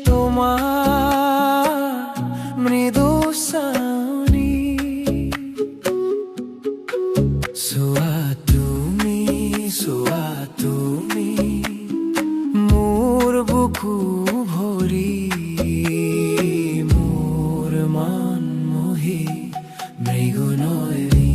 তোমাৰ মৃদু সাউনি চোৱা তুমি মোৰ বুকু ভৰি মোৰ মান মোহি মৃগুনয়নী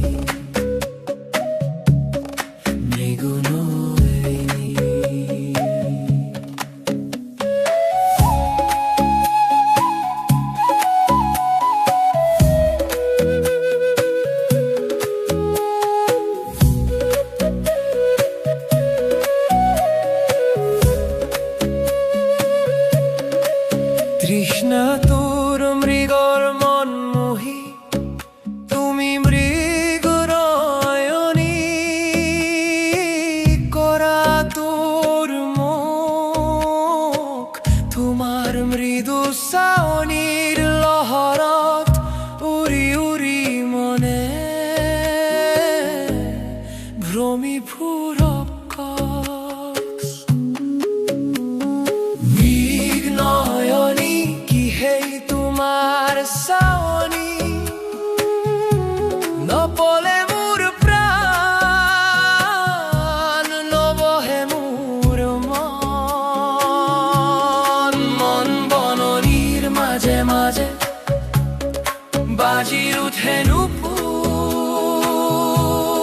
তৃষ্ণা তোৰ মৃগৰ মন মোহি তুমি মৃগনয়নী কৰা তোৰ মুখ তোমাৰ মৃদু চাৱনিৰ লহৰত উৰি উৰি মনে ভ্ৰমি ফুৰক মৃগনয়নী কি সেই তোমাৰ চাৱনি নপলে মোৰ প্ৰাণ নবহে মোৰ মন বননিৰ মাজে মাজে বাজি উঠে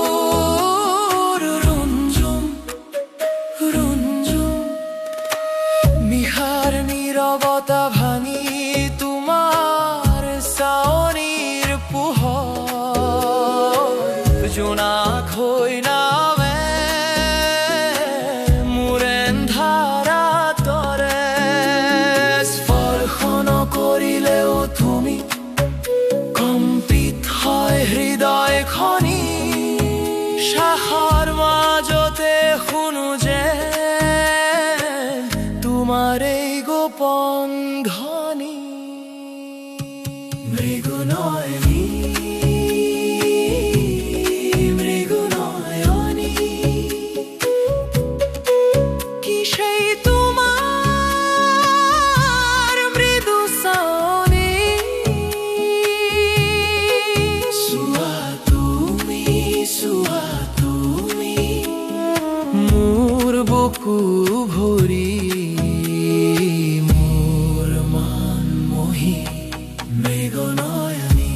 নুপুৰ ৰুঞ্জুম ৰুঞ্জুম নিশাৰ নীৰৱতা ভাঙি তোমাৰ চাৱনিৰ পোহৰ জোনাক হৈ নাৱে মোৰ এন্ধাৰা তৰে স্পৰ্শ নকৰিলেও তুমি কম্পিত হয় হৃদয়খনি শ্বাসৰ মাজতে শুনো যে তোমাৰ এই গোপন ধ্বনি মৃগুনয়নী মৃগুনয়নী কি সেই তোমাৰ মৃদু চাৱনি চোৱা তুমি মোৰ বুকু ভৰি মোৰ মান মোহি মৃগনয়নী